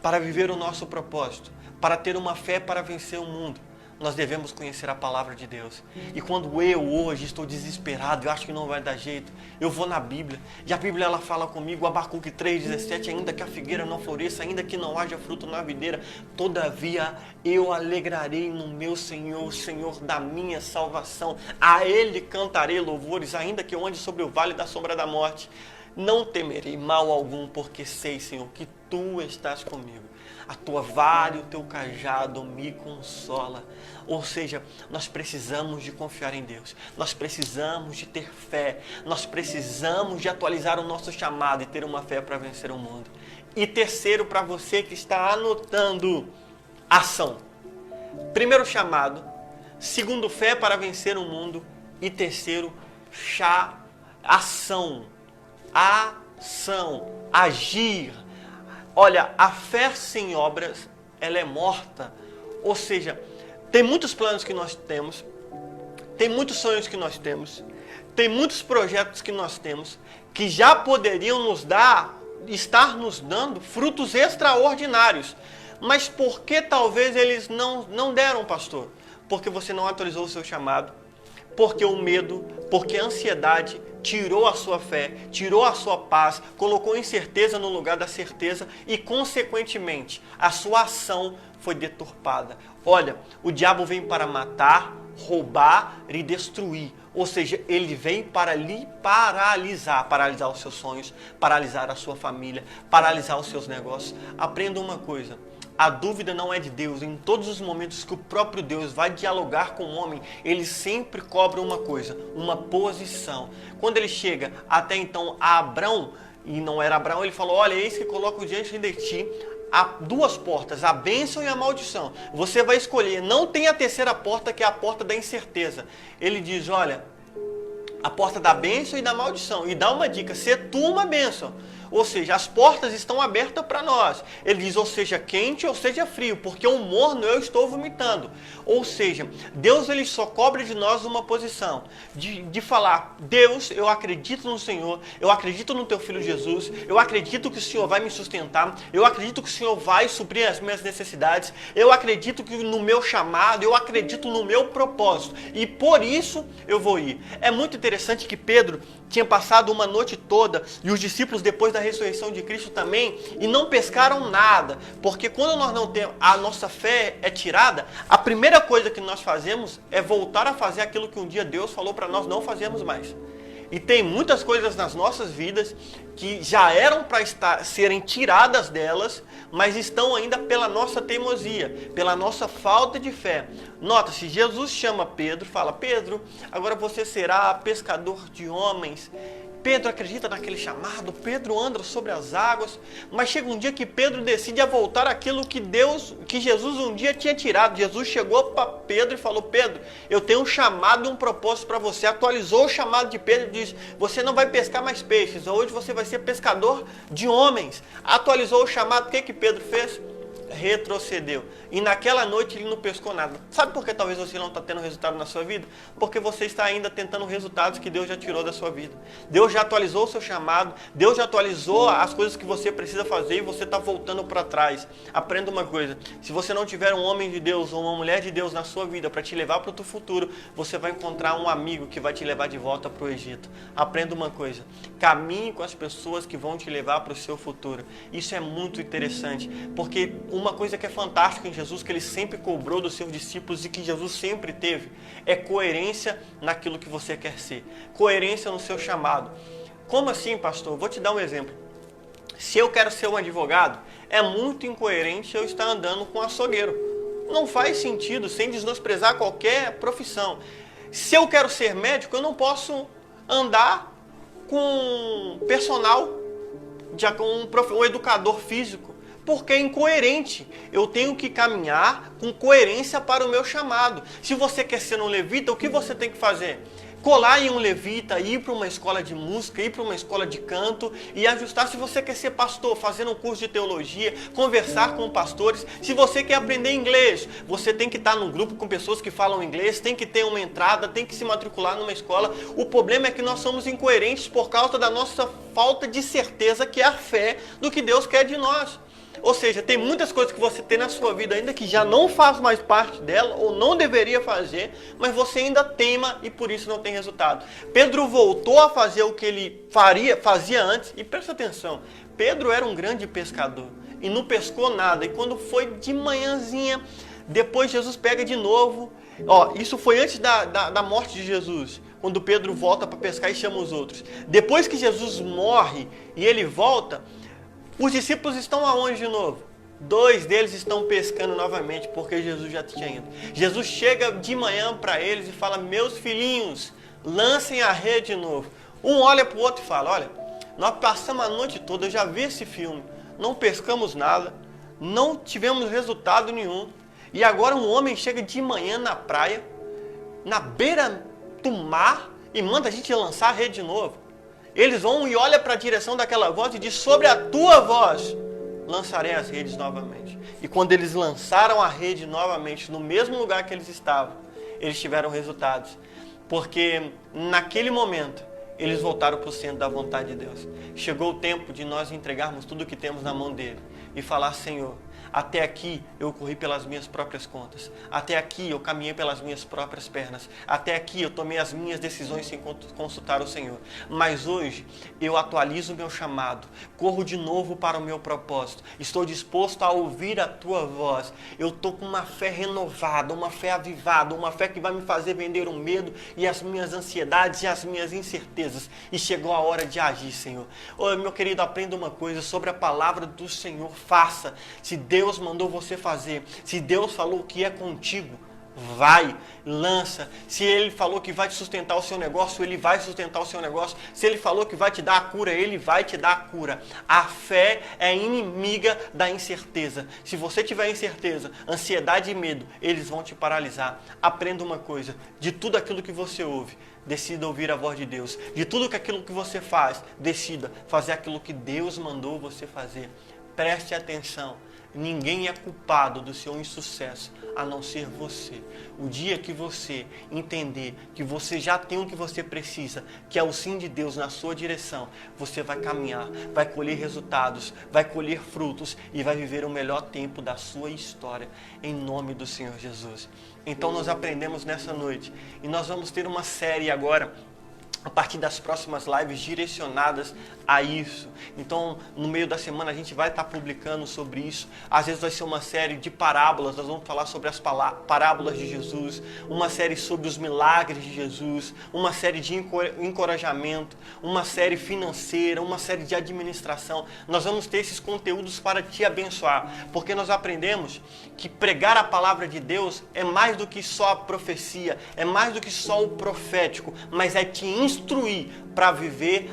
para viver o nosso propósito, para ter uma fé para vencer o mundo, nós devemos conhecer a palavra de Deus. E quando eu hoje estou desesperado, eu acho que não vai dar jeito, eu vou na Bíblia. E a Bíblia ela fala comigo, Abacuque 3,17, ainda que a figueira não floresça, ainda que não haja fruto na videira, todavia eu alegrarei no meu Senhor, o Senhor da minha salvação. A Ele cantarei louvores, ainda que eu ande sobre o vale da sombra da morte. Não temerei mal algum, porque sei, Senhor, que Tu estás comigo. A Tua vara e o Teu cajado me consola. Ou seja, nós precisamos de confiar em Deus. Nós precisamos de ter fé. Nós precisamos de atualizar o nosso chamado e ter uma fé para vencer o mundo. E terceiro, para você que está anotando, ação. Primeiro, chamado. Segundo, fé para vencer o mundo. E terceiro, ação. Ação. Agir. Olha, a fé sem obras, ela é morta. Ou seja, tem muitos planos que nós temos, tem muitos sonhos que nós temos, tem muitos projetos que nós temos, que já poderiam estar nos dando frutos extraordinários. Mas por que talvez eles não deram, pastor? Porque você não atualizou o seu chamado, porque o medo, porque a ansiedade tirou a sua fé, tirou a sua paz, colocou incerteza no lugar da certeza e, consequentemente, a sua ação foi deturpada. Olha, o diabo vem para matar, roubar e destruir. Ou seja, ele vem para lhe paralisar os seus sonhos, paralisar a sua família, paralisar os seus negócios. Aprenda uma coisa. A dúvida não é de Deus. Em todos os momentos que o próprio Deus vai dialogar com o homem, ele sempre cobra uma coisa, uma posição. Quando ele chega até então a Abrão, e não era Abraão, ele falou, olha, eis que coloco diante de ti há duas portas, a bênção e a maldição. Você vai escolher, não tem a terceira porta, que é a porta da incerteza. Ele diz, olha, a porta da bênção e da maldição. E dá uma dica, se tu uma bênção. Ou seja, as portas estão abertas para nós. Ele diz, ou seja quente ou seja frio, porque o morno eu estou vomitando. Ou seja, Deus ele só cobra de nós uma posição, de falar, Deus, eu acredito no Senhor, eu acredito no Teu Filho Jesus, eu acredito que o Senhor vai me sustentar, eu acredito que o Senhor vai suprir as minhas necessidades, eu acredito que no meu chamado, eu acredito no meu propósito, e por isso eu vou ir. É muito interessante que Pedro tinha passado uma noite toda, e os discípulos depois da ressurreição de Cristo também, e não pescaram nada, porque quando nós não temos, a nossa fé é tirada, a primeira coisa que nós fazemos é voltar a fazer aquilo que um dia Deus falou para nós não fazermos mais. E tem muitas coisas nas nossas vidas que já eram para serem tiradas delas, mas estão ainda pela nossa teimosia, pela nossa falta de fé. Nota, se Jesus chama Pedro, fala, Pedro, agora você será pescador de homens. Pedro acredita naquele chamado, Pedro anda sobre as águas, mas chega um dia que Pedro decide a voltar àquilo que Jesus um dia tinha tirado. Jesus chegou para Pedro e falou: Pedro, eu tenho um chamado e um propósito para você. Atualizou o chamado de Pedro e diz: você não vai pescar mais peixes, hoje você vai ser pescador de homens. Atualizou o chamado, o que Pedro fez? Retrocedeu. E naquela noite ele não pescou nada. Sabe por que talvez você não está tendo resultado na sua vida? Porque você está ainda tentando resultados que Deus já tirou da sua vida. Deus já atualizou o seu chamado, Deus já atualizou as coisas que você precisa fazer e você está voltando para trás. Aprenda uma coisa: se você não tiver um homem de Deus ou uma mulher de Deus na sua vida para te levar para o teu futuro, você vai encontrar um amigo que vai te levar de volta para o Egito. Aprenda uma coisa: caminhe com as pessoas que vão te levar para o seu futuro. Isso é muito interessante, porque uma coisa que é fantástica em Jesus, que ele sempre cobrou dos seus discípulos e que Jesus sempre teve, é coerência naquilo que você quer ser. Coerência no seu chamado. Como assim, pastor? Vou te dar um exemplo. Se eu quero ser um advogado, é muito incoerente eu estar andando com um açougueiro. Não faz sentido, sem desnosprezar qualquer profissão. Se eu quero ser médico, eu não posso andar com personal, com um educador físico, porque é incoerente. Eu tenho que caminhar com coerência para o meu chamado. Se você quer ser um levita, o que você tem que fazer? Colar em um levita, ir para uma escola de música, ir para uma escola de canto e ajustar. Se você quer ser pastor, fazer um curso de teologia, conversar com pastores. Se você quer aprender inglês, você tem que estar num grupo com pessoas que falam inglês, tem que ter uma entrada, tem que se matricular numa escola. O problema é que nós somos incoerentes por causa da nossa falta de certeza, que é a fé do que Deus quer de nós. Ou seja, tem muitas coisas que você tem na sua vida ainda que já não faz mais parte dela ou não deveria fazer, mas você ainda teima e por isso não tem resultado. Pedro voltou a fazer o que ele fazia antes, e presta atenção, Pedro era um grande pescador e não pescou nada. E quando foi de manhãzinha, depois Jesus pega de novo. Isso foi antes da morte de Jesus, quando Pedro volta para pescar e chama os outros. Depois que Jesus morre e ele volta, os discípulos estão aonde de novo? 2 deles estão pescando novamente, porque Jesus já tinha ido. Jesus chega de manhã para eles e fala: meus filhinhos, lancem a rede de novo. Um olha para o outro e fala: olha, nós passamos a noite toda, eu já vi esse filme, não pescamos nada, não tivemos resultado nenhum. E agora um homem chega de manhã na praia, na beira do mar, e manda a gente lançar a rede de novo. Eles vão e olham para a direção daquela voz e diz: sobre a tua voz lançarei as redes novamente. E quando eles lançaram a rede novamente no mesmo lugar que eles estavam, eles tiveram resultados. Porque naquele momento eles voltaram para o centro da vontade de Deus. Chegou o tempo de nós entregarmos tudo o que temos na mão dele e falar: Senhor, até aqui eu corri pelas minhas próprias contas. Até aqui eu caminhei pelas minhas próprias pernas. Até aqui eu tomei as minhas decisões sem consultar o Senhor. Mas hoje eu atualizo o meu chamado. Corro de novo para o meu propósito. Estou disposto a ouvir a tua voz. Eu estou com uma fé renovada, uma fé avivada, uma fé que vai me fazer vender o medo e as minhas ansiedades e as minhas incertezas. E chegou a hora de agir, Senhor. Meu querido, aprenda uma coisa sobre a palavra do Senhor. Faça. Se Deus mandou você fazer, se Deus falou que é contigo, vai, lança. Se Ele falou que vai te sustentar o seu negócio, Ele vai sustentar o seu negócio. Se Ele falou que vai te dar a cura, Ele vai te dar a cura. A fé é inimiga da incerteza. Se você tiver incerteza, ansiedade e medo, eles vão te paralisar. Aprenda uma coisa: de tudo aquilo que você ouve, decida ouvir a voz de Deus. De tudo aquilo que você faz, decida fazer aquilo que Deus mandou você fazer. Preste atenção. Ninguém é culpado do seu insucesso, a não ser você. O dia que você entender que você já tem o que você precisa, que é o sim de Deus na sua direção, você vai caminhar, vai colher resultados, vai colher frutos e vai viver o melhor tempo da sua história, em nome do Senhor Jesus. Então nós aprendemos nessa noite e nós vamos ter uma série agora, a partir das próximas lives, direcionadas a isso. Então, no meio da semana a gente vai estar publicando sobre isso. Às vezes vai ser uma série de parábolas, nós vamos falar sobre as parábolas de Jesus, uma série sobre os milagres de Jesus, uma série de encorajamento, uma série financeira, uma série de administração. Nós vamos ter esses conteúdos para te abençoar, porque nós aprendemos que pregar a palavra de Deus é mais do que só a profecia, é mais do que só o profético, mas é te instruir para viver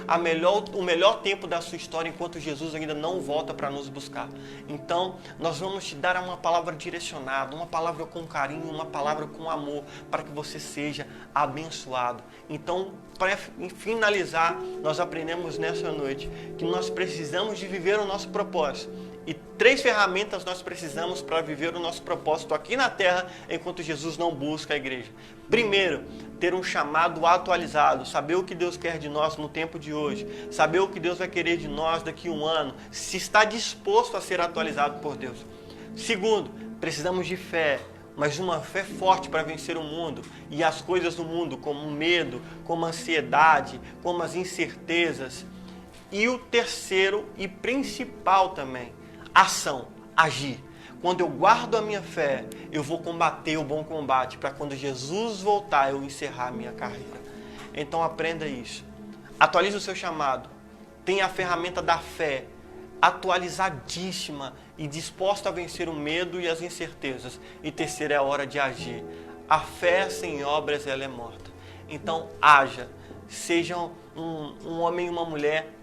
o melhor tempo da sua história enquanto Jesus ainda não volta para nos buscar. Então, nós vamos te dar uma palavra direcionada, uma palavra com carinho, uma palavra com amor, para que você seja abençoado. Então, para finalizar, nós aprendemos nessa noite que nós precisamos de viver o nosso propósito. E 3 ferramentas nós precisamos para viver o nosso propósito aqui na terra, enquanto Jesus não busca a igreja. Primeiro, ter um chamado atualizado, saber o que Deus quer de nós no tempo de hoje, saber o que Deus vai querer de nós daqui a um ano, se está disposto a ser atualizado por Deus. Segundo, precisamos de fé, mas uma fé forte para vencer o mundo e as coisas do mundo, como o medo, como a ansiedade, como as incertezas. E o terceiro e principal também, ação, agir. Quando eu guardo a minha fé, eu vou combater o bom combate, para quando Jesus voltar, eu encerrar a minha carreira. Então aprenda isso. Atualize o seu chamado. Tenha a ferramenta da fé atualizadíssima e disposta a vencer o medo e as incertezas. E terceiro, é a hora de agir. A fé sem obras, ela é morta. Então haja. Seja um homem e uma mulher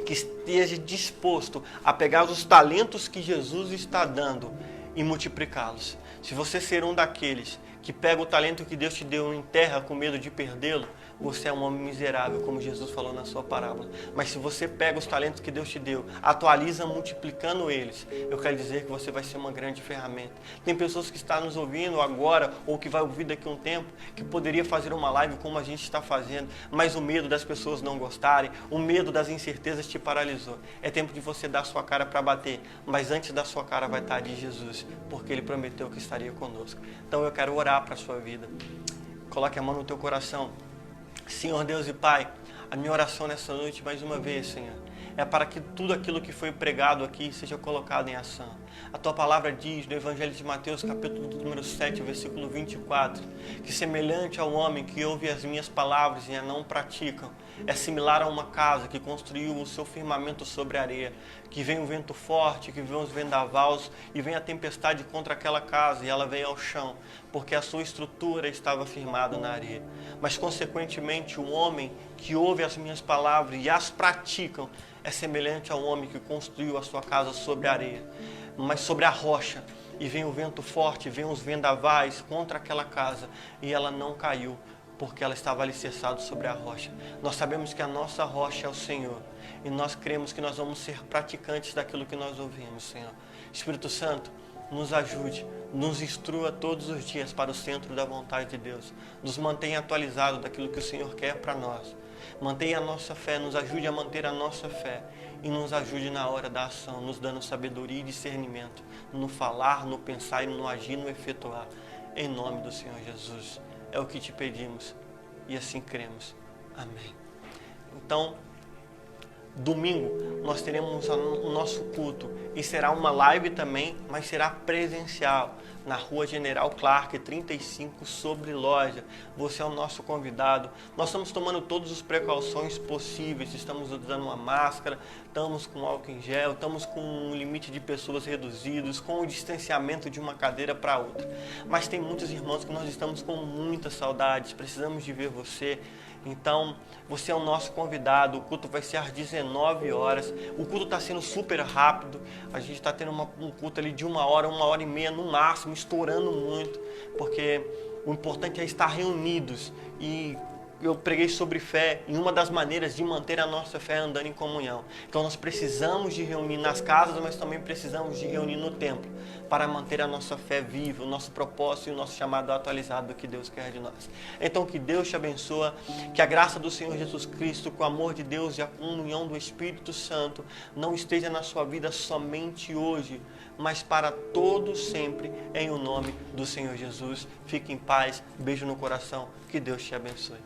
que esteja disposto a pegar os talentos que Jesus está dando e multiplicá-los. Se você ser um daqueles que pega o talento que Deus te deu e enterra com medo de perdê-lo, você é um homem miserável, como Jesus falou na sua parábola. Mas se você pega os talentos que Deus te deu, atualiza multiplicando eles, eu quero dizer que você vai ser uma grande ferramenta. Tem pessoas que estão nos ouvindo agora, ou que vai ouvir daqui a um tempo, que poderia fazer uma live como a gente está fazendo, mas o medo das pessoas não gostarem, o medo das incertezas te paralisou. É tempo de você dar a sua cara para bater, mas antes da sua cara vai estar de Jesus, porque Ele prometeu que estaria conosco. Então eu quero orar para a sua vida. Coloque a mão no teu coração. Senhor Deus e Pai, a minha oração nessa noite, mais uma vez, Senhor, é para que tudo aquilo que foi pregado aqui seja colocado em ação. A Tua palavra diz no Evangelho de Mateus, capítulo número 7, versículo 24, que semelhante ao homem que ouve as minhas palavras e a não praticam, é similar a uma casa que construiu o seu firmamento sobre a areia, que vem o vento forte, que vem os vendavais e vem a tempestade contra aquela casa e ela vem ao chão, porque a sua estrutura estava firmada na areia. Mas, consequentemente, o homem que ouve as minhas palavras e as praticam é semelhante ao homem que construiu a sua casa sobre a areia, mas sobre a rocha. E vem o vento forte, vem os vendavais contra aquela casa e ela não caiu, porque ela estava alicerçada sobre a rocha. Nós sabemos que a nossa rocha é o Senhor e nós cremos que nós vamos ser praticantes daquilo que nós ouvimos, Senhor. Espírito Santo, nos ajude, nos instrua todos os dias para o centro da vontade de Deus. Nos mantenha atualizados daquilo que o Senhor quer para nós. Mantenha a nossa fé, nos ajude a manter a nossa fé e nos ajude na hora da ação, nos dando sabedoria e discernimento, no falar, no pensar e no agir, no efetuar. Em nome do Senhor Jesus. É o que te pedimos e assim cremos. Amém. Então, domingo nós teremos o nosso culto e será uma live também, mas será presencial na Rua General Clark 35, sobre loja. Você é o nosso convidado. Nós estamos tomando todas as precauções possíveis, estamos usando uma máscara, estamos com álcool em gel, estamos com um limite de pessoas reduzidos, com o distanciamento de uma cadeira para outra. Mas tem muitos irmãos que nós estamos com muitas saudades, precisamos de ver você. Então, você é o nosso convidado. O culto vai ser às 19 horas. O culto está sendo super rápido. A gente está tendo um culto ali de 1 hora e meia no máximo, estourando muito, porque o importante é estar reunidos. E eu preguei sobre fé, e uma das maneiras de manter a nossa fé é andando em comunhão. Então nós precisamos de reunir nas casas, mas também precisamos de reunir no templo, para manter a nossa fé viva, o nosso propósito e o nosso chamado atualizado do que Deus quer de nós. Então que Deus te abençoe, que a graça do Senhor Jesus Cristo, com o amor de Deus e a comunhão do Espírito Santo não esteja na sua vida somente hoje, mas para todos sempre, em o nome do Senhor Jesus. Fique em paz, beijo no coração, que Deus te abençoe.